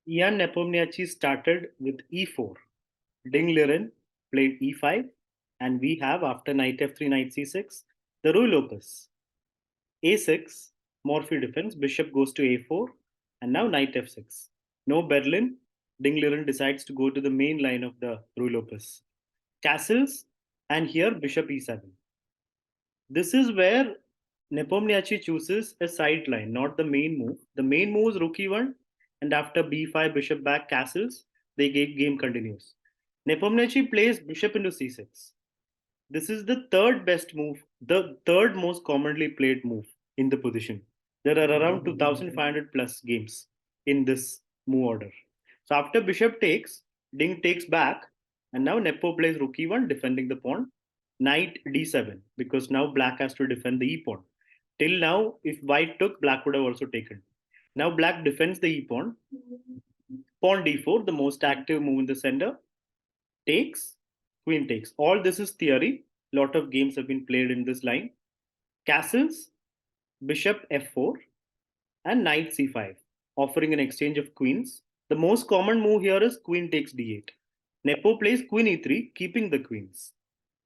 Jan Nepomniachtchi started with e4. Ding Liren played e5, and we have after knight f3, knight c6, the Ruy Lopez. a6, Morphy defense, bishop goes to a4, and now knight f6. No Berlin, Ding Liren decides to go to the main line of the Ruy Lopez. Castles, and here bishop e7. This is where Nepomniachtchi chooses a side line, not the main move. The main move is rook e1, and after b5, bishop back, castles, the game continues. Nepomniachtchi plays bishop into c6. This is the third best move, the third most commonly played move in the position. There are around 2500 plus games in this move order. So after bishop takes, Ding takes back, and now Nepo plays rook e1, defending the pawn. Knight d7, because now black has to defend the e pawn. Till now, if white took, black would have also taken. Now black defends the e pawn. Pawn d4, the most active move in the center, takes, queen takes. All this is theory. Lot of games have been played in this line. Castles, bishop f4, and knight c5, offering an exchange of queens. The most common move here is queen takes d8. Nepo plays queen e3, keeping the queens.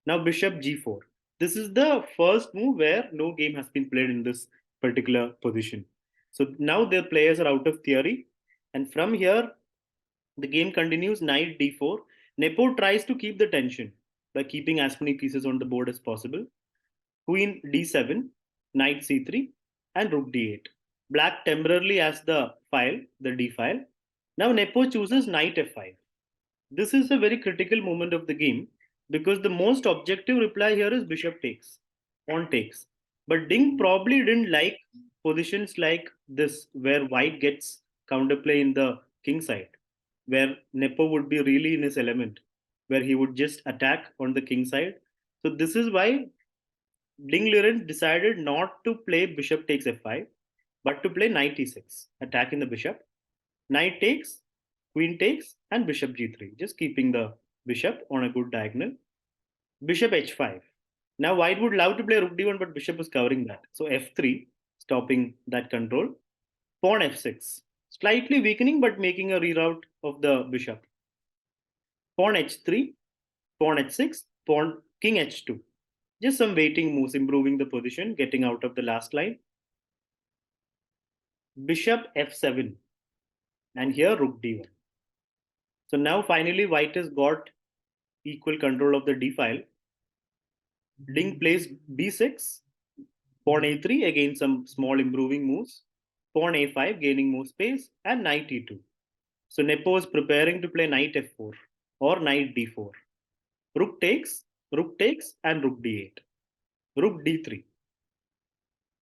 Now bishop g4. This is the first move where no game has been played in this particular position. So now the players are out of theory. And from here, the game continues knight d4. Nepo tries to keep the tension by keeping as many pieces on the board as possible. Queen d7, knight c3, and rook d8. Black temporarily has the file, the d file. Now Nepo chooses knight f5. This is a very critical moment of the game because the most objective reply here is bishop takes, pawn takes. But Ding probably didn't like positions like this where white gets counterplay in the king side, where Nepo would be really in his element, where he would just attack on the king side. So this is why Ding Liren decided not to play bishop takes f5, but to play knight e6, attacking the bishop. Knight takes, queen takes, and bishop g3, just keeping the bishop on a good diagonal. Bishop h5. Now white would love to play rook d1, but bishop is covering that. So f3, stopping that control. Pawn f6, slightly weakening but making a reroute of the bishop. Pawn h3, pawn h6, pawn king h2. Just some waiting moves, improving the position, getting out of the last line. Bishop f7, and here rook d1. So now finally white has got equal control of the d file. Ding plays b6, pawn a3, again some small improving moves, pawn a5 gaining more space, and knight e2. So Nepo is preparing to play knight f4 or knight d4. Rook takes, and rook d8. Rook d3,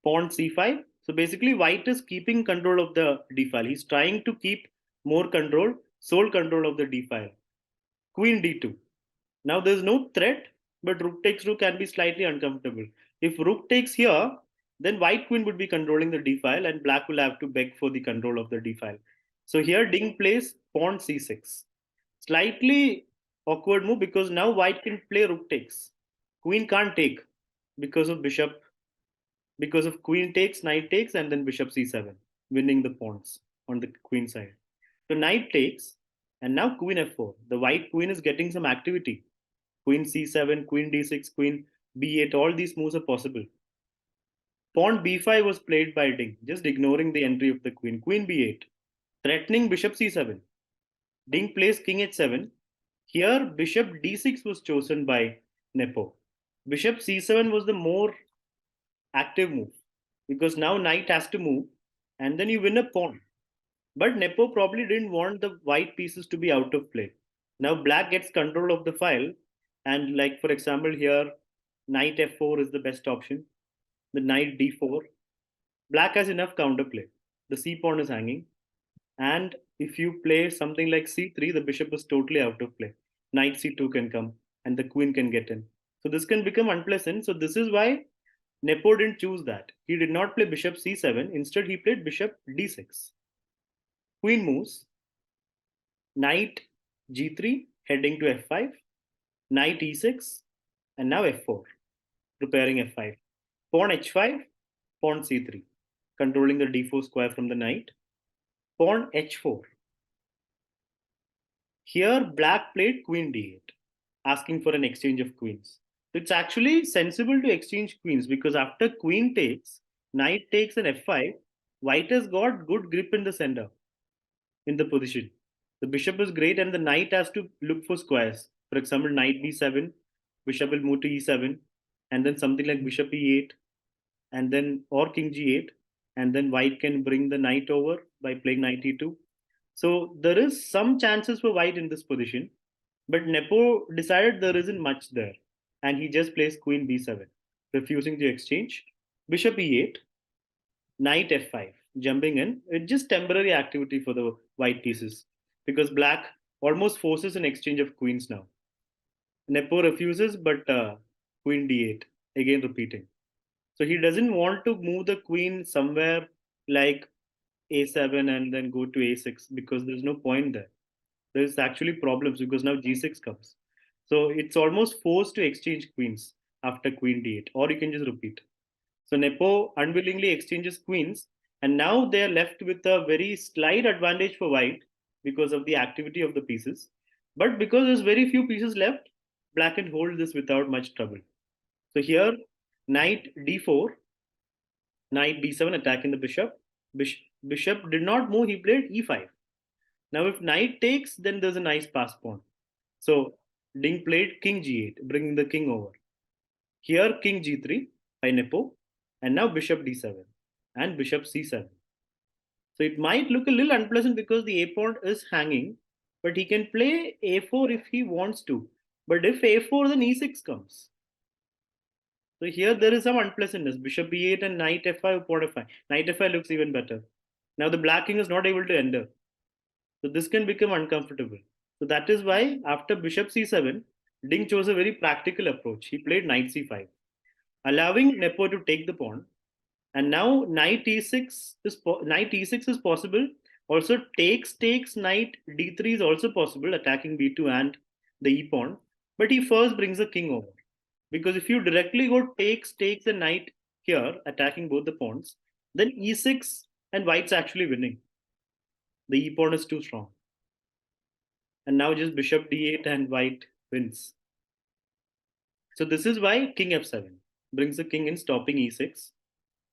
pawn c5. So basically white is keeping control of the d file. He's trying to keep more control, sole control of the d file. Queen d2. Now there's no threat, but rook takes rook can be slightly uncomfortable. If rook takes here, then white queen would be controlling the d file, and black will have to beg for the control of the d file. So here Ding plays pawn c6. Slightly awkward move because now white can play rook takes. Queen can't take because of bishop, because of queen takes, knight takes, and then bishop c7, winning the pawns on the queen side. So knight takes, and now queen f4. The white queen is getting some activity. Queen c7, queen d6, queen b8, all these moves are possible. Pawn b5 was played by Ding, just ignoring the entry of the queen. Queen b8, threatening bishop c7. Ding plays king h7. Here, bishop d6 was chosen by Nepo. Bishop c7 was the more active move because now knight has to move and then you win a pawn. But Nepo probably didn't want the white pieces to be out of play. Now black gets control of the file, and like for example here, knight f4 is the best option. The knight d4. Black has enough counterplay. The c pawn is hanging, and if you play something like c3, the bishop is totally out of play. Knight c2 can come, and the queen can get in. So this can become unpleasant. So this is why Nepo didn't choose that. He did not play bishop c7. Instead, he played bishop d6. Queen moves. Knight g3, heading to f5. Knight e6, and now f4, preparing f5. Pawn h5, pawn c3, controlling the d4 square from the knight. Pawn h4. Here, black played queen d8, asking for an exchange of queens. It's actually sensible to exchange queens because after queen takes, knight takes an f5, white has got good grip in the center, in the position. The bishop is great and the knight has to look for squares. For example, knight b7, bishop will move to e7, and then something like bishop e8, and then or king g8, and then white can bring the knight over by playing knight e2. So there is some chances for white in this position, but Nepo decided there isn't much there, and he just plays queen b7, refusing to exchange. Bishop e8, knight f5, jumping in. It's just temporary activity for the white pieces because black almost forces an exchange of queens now. Nepo refuses, but queen d8, again repeating. So he doesn't want to move the queen somewhere like a7 and then go to a6 because there's no point there. There's actually problems because now g6 comes. So it's almost forced to exchange queens after queen d8, or you can just repeat. So Nepo unwillingly exchanges queens, and now they are left with a very slight advantage for white because of the activity of the pieces. But because there's very few pieces left, black can hold this without much trouble. So here, knight d4, knight b7 attacking the bishop. Bishop did not move, he played e5. Now, if knight takes, then there's a nice pass pawn. So Ding played king g8, bringing the king over. Here, king g3 by Nepo, and now bishop d7 and bishop c7. So it might look a little unpleasant because the a pawn is hanging, but he can play a4 if he wants to. But if a4, then e6 comes. So here there is some unpleasantness. Bishop b8 and knight f5, pawn f5. Knight f5 looks even better. Now the black king is not able to enter. So this can become uncomfortable. So that is why after bishop c7, Ding chose a very practical approach. He played knight c5, allowing Nepo to take the pawn. And now knight e6 is possible. Also takes knight d3 is also possible, attacking b2 and the e pawn. But he first brings the king over. Because if you directly go takes the knight here, attacking both the pawns, then e6 and white's actually winning. The e pawn is too strong. And now just bishop d8 and white wins. So this is why king f7 brings the king in, stopping e6.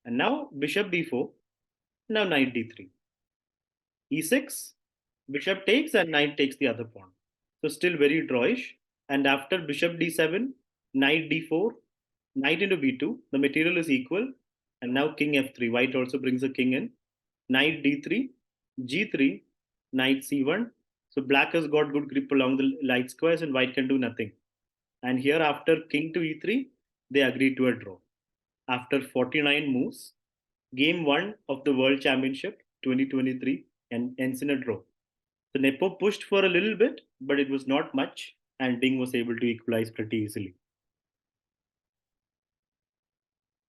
And now bishop b4, now knight d3. e6, bishop takes and knight takes the other pawn. So still very drawish. And after bishop d7, knight d4, knight into b2, the material is equal. And now king f3, white also brings the king in. Knight d3, g3, knight c1. So black has got good grip along the light squares and white can do nothing. And here after king to e3, they agreed to a draw. After 49 moves, game 1 of the World Championship 2023 and ends in a draw. So Nepo pushed for a little bit, but it was not much, and Ding was able to equalize pretty easily.